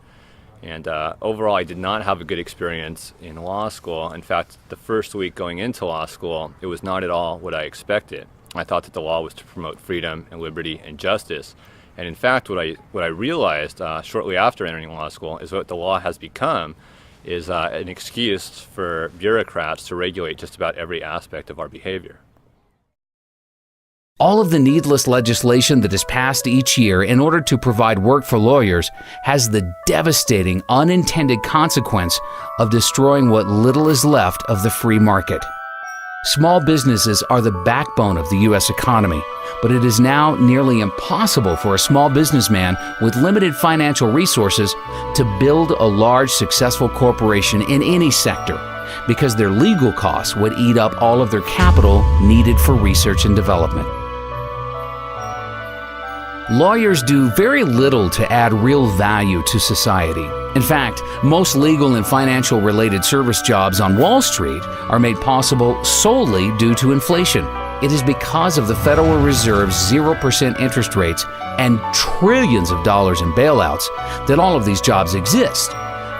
And overall, I did not have a good experience in law school. In fact, the first week going into law school, it was not at all what I expected. I thought that the law was to promote freedom and liberty and justice. And in fact, what I realized shortly after entering law school is what the law has become is an excuse for bureaucrats to regulate just about every aspect of our behavior. All of the needless legislation that is passed each year in order to provide work for lawyers has the devastating unintended consequence of destroying what little is left of the free market. Small businesses are the backbone of the U.S. economy, but it is now nearly impossible for a small businessman with limited financial resources to build a large, successful corporation in any sector because their legal costs would eat up all of their capital needed for research and development. Lawyers do very little to add real value to society. In fact, most legal and financial related service jobs on Wall Street are made possible solely due to inflation. It is because of the Federal Reserve's 0% interest rates and trillions of dollars in bailouts that all of these jobs exist.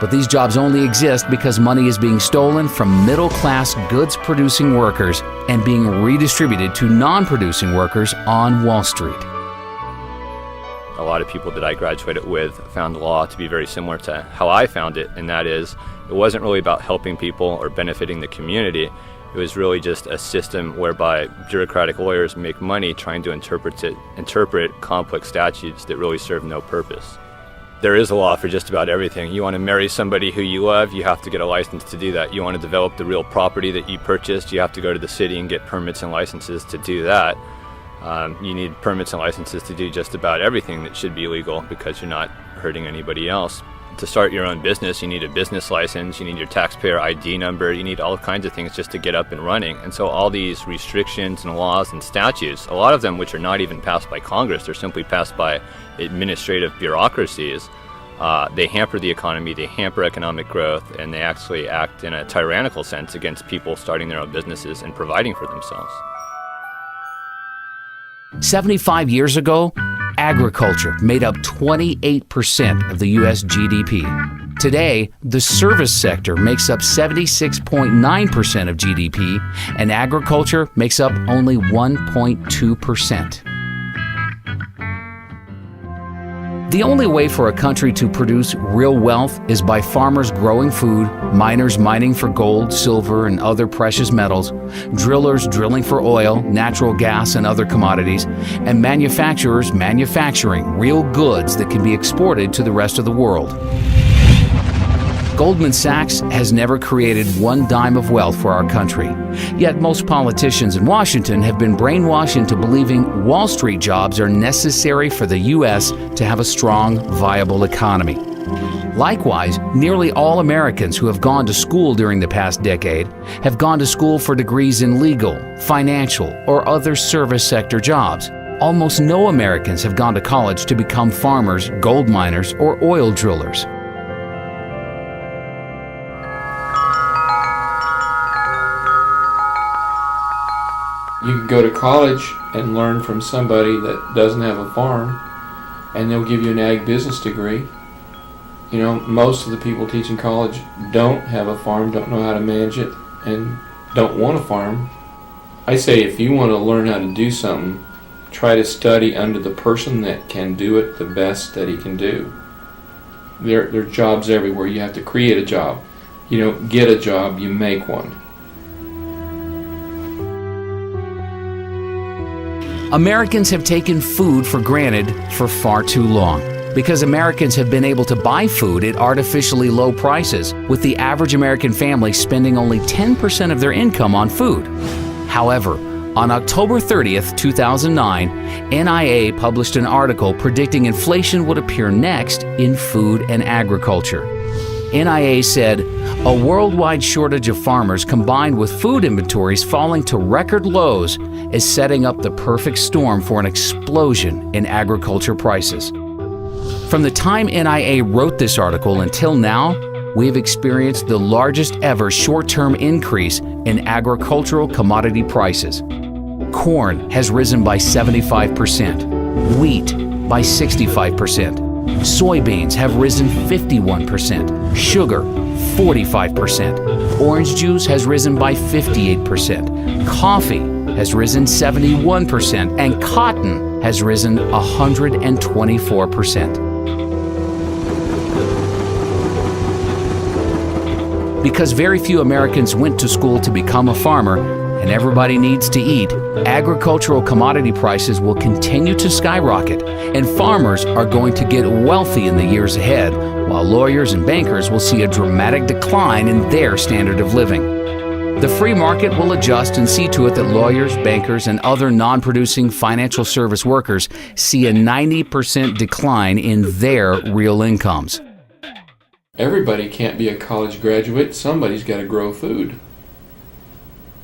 But these jobs only exist because money is being stolen from middle-class goods-producing workers and being redistributed to non-producing workers on Wall Street. A lot of people that I graduated with found law to be very similar to how I found it, and that is, it wasn't really about helping people or benefiting the community. It was really just a system whereby bureaucratic lawyers make money trying to interpret complex statutes that really serve no purpose. There is a law for just about everything. You want to marry somebody who you love, you have to get a license to do that. You want to develop the real property that you purchased, you have to go to the city and get permits and licenses to do that. You need permits and licenses to do just about everything that should be legal because you're not hurting anybody else. To start your own business, you need a business license, you need your taxpayer ID number, you need all kinds of things just to get up and running. And so all these restrictions and laws and statutes, a lot of them which are not even passed by Congress, they're simply passed by administrative bureaucracies, they hamper the economy, they hamper economic growth, and they actually act in a tyrannical sense against people starting their own businesses and providing for themselves. 75 years ago, agriculture made up 28% of the U.S. GDP. Today, the service sector makes up 76.9% of GDP, and agriculture makes up only 1.2%. The only way for a country to produce real wealth is by farmers growing food, miners mining for gold, silver, and other precious metals, drillers drilling for oil, natural gas, and other commodities, and manufacturers manufacturing real goods that can be exported to the rest of the world. Goldman Sachs has never created one dime of wealth for our country. Yet most politicians in Washington have been brainwashed into believing Wall Street jobs are necessary for the U.S. to have a strong, viable economy. Likewise, nearly all Americans who have gone to school during the past decade have gone to school for degrees in legal, financial, or other service sector jobs. Almost no Americans have gone to college to become farmers, gold miners, or oil drillers. You can go to college and learn from somebody that doesn't have a farm, and they'll give you an ag business degree. You know, most of the people teaching college don't have a farm, don't know how to manage it, and don't want a farm. I say if you want to learn how to do something, try to study under the person that can do it the best that he can do. There are jobs everywhere. You have to create a job. You don't get a job, you make one. Americans have taken food for granted for far too long because Americans have been able to buy food at artificially low prices, with the average American family spending only 10% of their income on food. However, on October 30th, 2009, NIA published an article predicting inflation would appear next in food and agriculture. NIA said, a worldwide shortage of farmers combined with food inventories falling to record lows is setting up the perfect storm for an explosion in agriculture prices. From the time NIA wrote this article until now, we have experienced the largest ever short-term increase in agricultural commodity prices. Corn has risen by 75%, wheat by 65%, soybeans have risen 51%, sugar 45%, orange juice has risen by 58%, coffee has risen 71%, and cotton has risen 124%. Because very few Americans went to school to become a farmer, and everybody needs to eat, agricultural commodity prices will continue to skyrocket, and farmers are going to get wealthy in the years ahead, while lawyers and bankers will see a dramatic decline in their standard of living. The free market will adjust and see to it that lawyers, bankers, and other non-producing financial service workers see a 90% decline in their real incomes. Everybody can't be a college graduate. Somebody's got to grow food.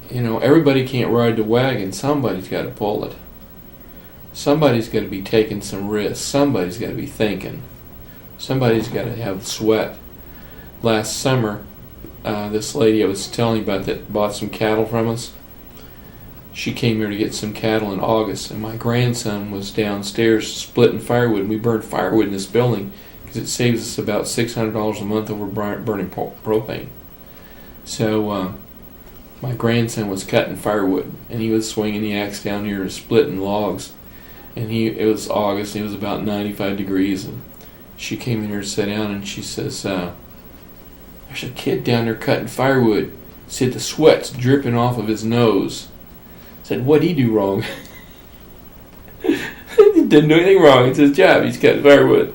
You know, everybody can't ride the wagon. Somebody's got to pull it. Somebody's got to be taking some risks. Somebody's got to be thinking. Somebody's got to have sweat. Last summer, this lady I was telling you about that bought some cattle from us, she came here to get some cattle in August, and my grandson was downstairs splitting firewood. We burn firewood in this building because it saves us about $600 a month over burning propane. So my grandson was cutting firewood, and he was swinging the axe down here splitting logs. And it was August, and it was about 95 degrees, and she came in here to sit down, and she says, there's a kid down there cutting firewood. Said the sweat's dripping off of his nose. Said, what'd he do wrong? He didn't do anything wrong. It's his job. He's cutting firewood.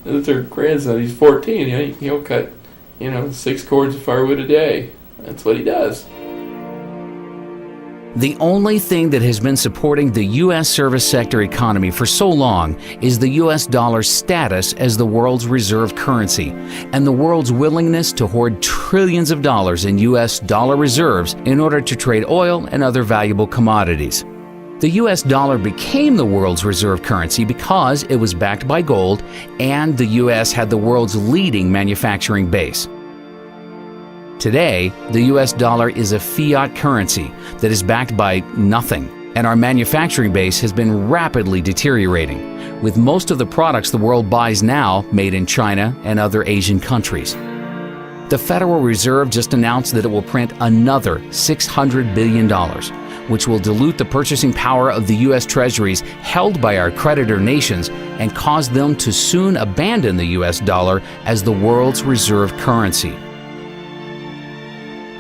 That's her grandson. He's 14. You know, he'll cut, 6 cords of firewood a day. That's what he does. The only thing that has been supporting the U.S. service sector economy for so long is the U.S. dollar's status as the world's reserve currency and the world's willingness to hoard trillions of dollars in U.S. dollar reserves in order to trade oil and other valuable commodities. The U.S. dollar became the world's reserve currency because it was backed by gold and the U.S. had the world's leading manufacturing base. Today, the U.S. dollar is a fiat currency that is backed by nothing, and our manufacturing base has been rapidly deteriorating, with most of the products the world buys now made in China and other Asian countries. The Federal Reserve just announced that it will print another $600 billion, which will dilute the purchasing power of the U.S. Treasuries held by our creditor nations and cause them to soon abandon the U.S. dollar as the world's reserve currency.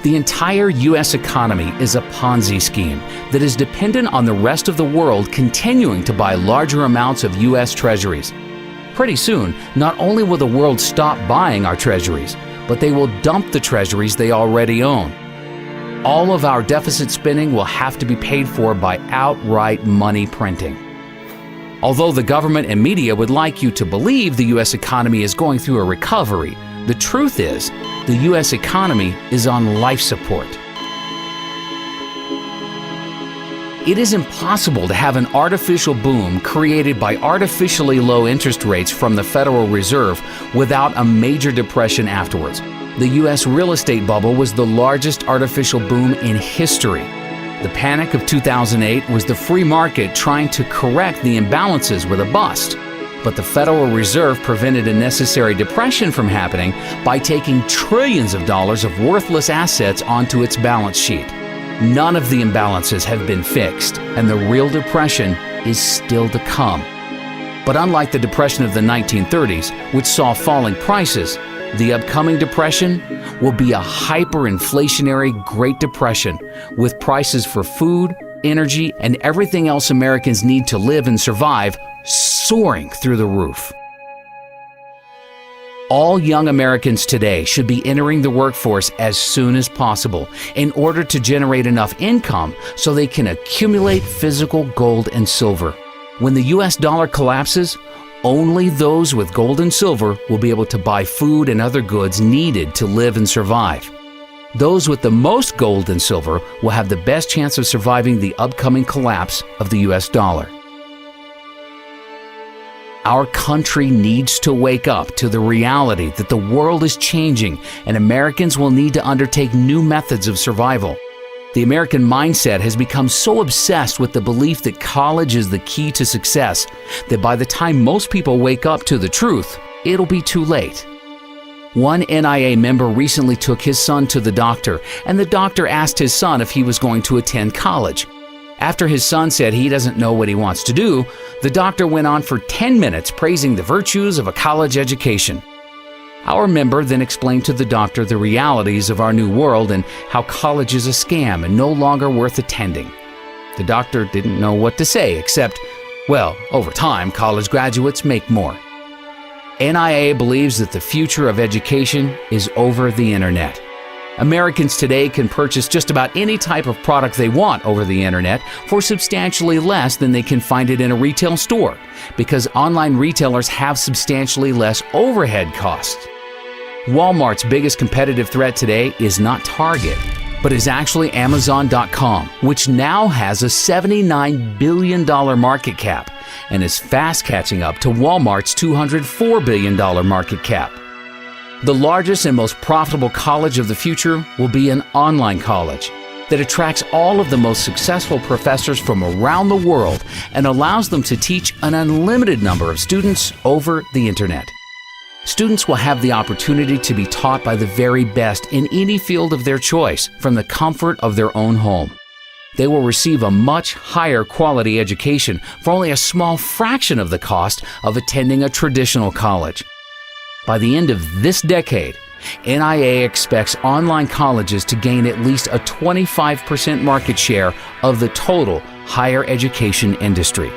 The entire U.S. economy is a Ponzi scheme that is dependent on the rest of the world continuing to buy larger amounts of U.S. treasuries. Pretty soon, not only will the world stop buying our treasuries, but they will dump the treasuries they already own. All of our deficit spending will have to be paid for by outright money printing. Although the government and media would like you to believe the U.S. economy is going through a recovery, the truth is, the U.S. economy is on life support. It is impossible to have an artificial boom created by artificially low interest rates from the Federal Reserve without a major depression afterwards. The U.S. real estate bubble was the largest artificial boom in history. The panic of 2008 was the free market trying to correct the imbalances with a bust. But the Federal Reserve prevented a necessary depression from happening by taking trillions of dollars of worthless assets onto its balance sheet. None of the imbalances have been fixed, and the real depression is still to come. But unlike the depression of the 1930s, which saw falling prices, the upcoming depression will be a hyperinflationary Great Depression, with prices for food, energy, and everything else Americans need to live and survive soaring through the roof. All young Americans today should be entering the workforce as soon as possible in order to generate enough income so they can accumulate physical gold and silver. When the US dollar collapses, only those with gold and silver will be able to buy food and other goods needed to live and survive. Those with the most gold and silver will have the best chance of surviving the upcoming collapse of the US dollar. Our country needs to wake up to the reality that the world is changing and Americans will need to undertake new methods of survival. The American mindset has become so obsessed with the belief that college is the key to success that by the time most people wake up to the truth, it'll be too late. One NIA member recently took his son to the doctor, and the doctor asked his son if he was going to attend college. After his son said he doesn't know what he wants to do, the doctor went on for 10 minutes praising the virtues of a college education. Our member then explained to the doctor the realities of our new world and how college is a scam and no longer worth attending. The doctor didn't know what to say except, well, over time, college graduates make more. NIA believes that the future of education is over the internet. Americans today can purchase just about any type of product they want over the internet for substantially less than they can find it in a retail store, because online retailers have substantially less overhead costs. Walmart's biggest competitive threat today is not Target, but is actually Amazon.com, which now has a $79 billion market cap and is fast catching up to Walmart's $204 billion market cap. The largest and most profitable college of the future will be an online college that attracts all of the most successful professors from around the world and allows them to teach an unlimited number of students over the internet. Students will have the opportunity to be taught by the very best in any field of their choice from the comfort of their own home. They will receive a much higher quality education for only a small fraction of the cost of attending a traditional college. By the end of this decade, NIA expects online colleges to gain at least a 25% market share of the total higher education industry.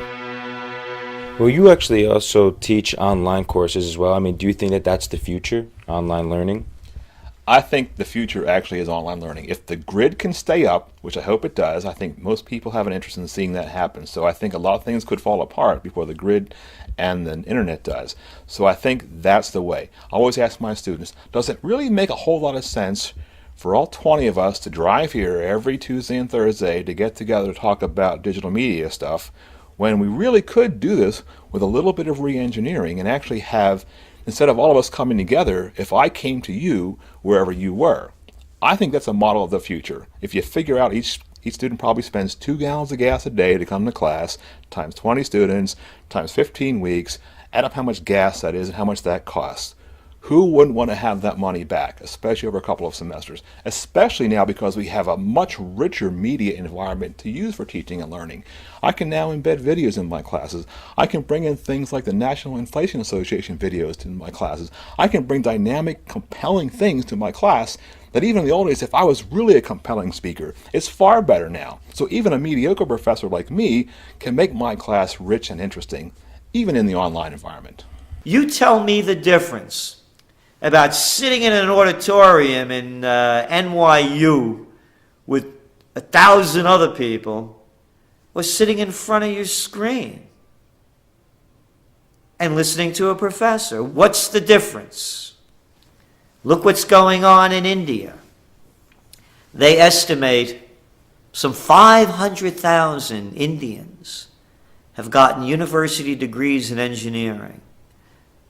Well, you actually also teach online courses as well. I mean, do you think that that's the future, online learning? I think the future actually is online learning. If the grid can stay up, which I hope it does, I think most people have an interest in seeing that happen. So I think a lot of things could fall apart before the grid and the internet does. So I think that's the way. I always ask my students, does it really make a whole lot of sense for all 20 of us to drive here every Tuesday and Thursday to get together to talk about digital media stuff, when we really could do this with a little bit of re-engineering and actually have, instead of all of us coming together, if I came to you wherever you were? I think that's a model of the future. If you figure out each student probably spends 2 gallons of gas a day to come to class, times 20 students, times 15 weeks, add up how much gas that is and how much that costs. Who wouldn't want to have that money back, especially over a couple of semesters? Especially now because we have a much richer media environment to use for teaching and learning. I can now embed videos in my classes. I can bring in things like the National Inflation Association videos to my classes. I can bring dynamic, compelling things to my class that even in the old days, if I was really a compelling speaker, it's far better now. So even a mediocre professor like me can make my class rich and interesting, even in the online environment. You tell me the difference about sitting in an auditorium in NYU with 1,000 other people or sitting in front of your screen and listening to a professor. What's the difference? Look what's going on in India. They estimate some 500,000 Indians have gotten university degrees in engineering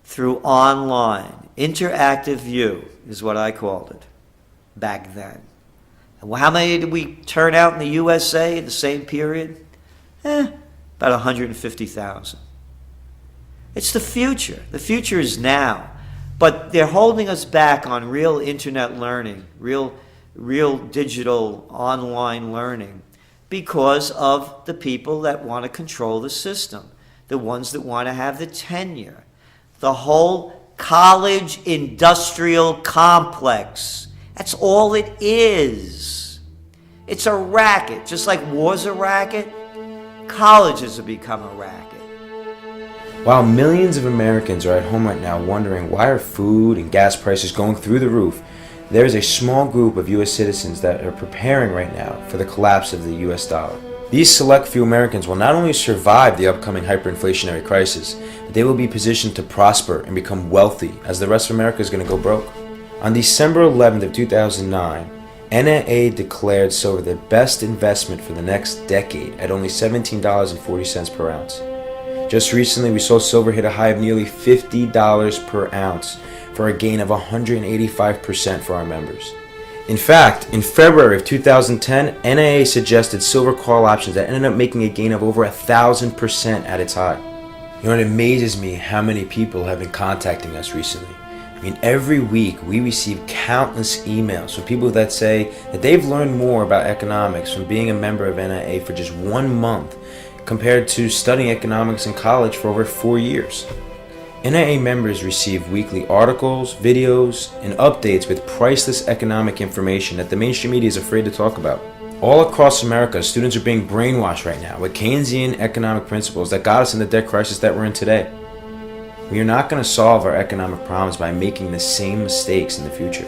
through online. Interactive view is what I called it back then. And how many did we turn out in the USA in the same period? About 150,000. It's the future. The future is now. But they're holding us back on real internet learning, real real digital online learning because of the people that want to control the system, the ones that want to have the tenure. The whole college industrial complex. That's all it is. It's a racket. Just like war's a racket, colleges have become a racket. While millions of Americans are at home right now wondering why are food and gas prices going through the roof, there is a small group of U.S. citizens that are preparing right now for the collapse of the U.S. dollar. These select few Americans will not only survive the upcoming hyperinflationary crisis, but they will be positioned to prosper and become wealthy as the rest of America is going to go broke. On December 11th of 2009, NAA declared silver the best investment for the next decade at only $17.40 per ounce. Just recently, we saw silver hit a high of nearly $50 per ounce for a gain of 185% for our members. In fact, in February of 2010, NAA suggested silver call options that ended up making a gain of over 1,000% at its high. You know, it amazes me how many people have been contacting us recently. I mean, every week we receive countless emails from people that say that they've learned more about economics from being a member of NAA for just 1 month compared to studying economics in college for over 4 years. NAA members receive weekly articles, videos, and updates with priceless economic information that the mainstream media is afraid to talk about. All across America, students are being brainwashed right now with Keynesian economic principles that got us in the debt crisis that we're in today. We are not going to solve our economic problems by making the same mistakes in the future.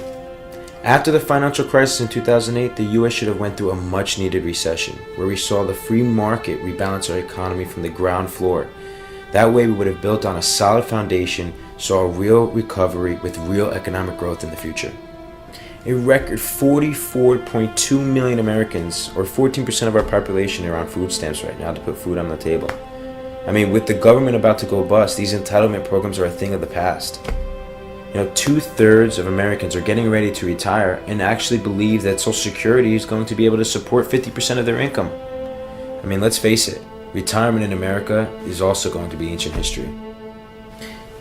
After the financial crisis in 2008, the U.S. should have went through a much-needed recession, where we saw the free market rebalance our economy from the ground floor. That way we would have built on a solid foundation, saw a real recovery with real economic growth in the future. A record 44.2 million Americans, or 14% of our population, are on food stamps right now to put food on the table. I mean, with the government about to go bust, these entitlement programs are a thing of the past. You know, 2/3 of Americans are getting ready to retire and actually believe that Social Security is going to be able to support 50% of their income. I mean, let's face it, retirement in America is also going to be ancient history.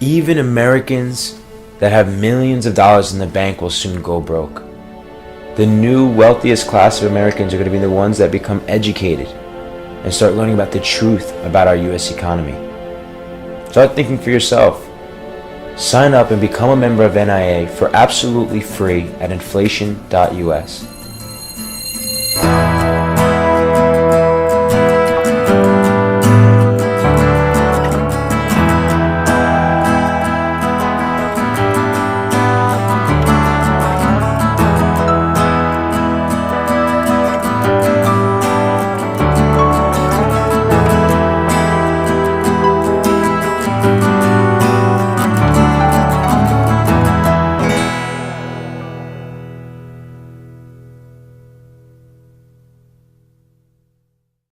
Even Americans that have millions of dollars in the bank will soon go broke. The new wealthiest class of Americans are going to be the ones that become educated and start learning about the truth about our U.S. economy. Start thinking for yourself. Sign up and become a member of NIA for absolutely free at inflation.us.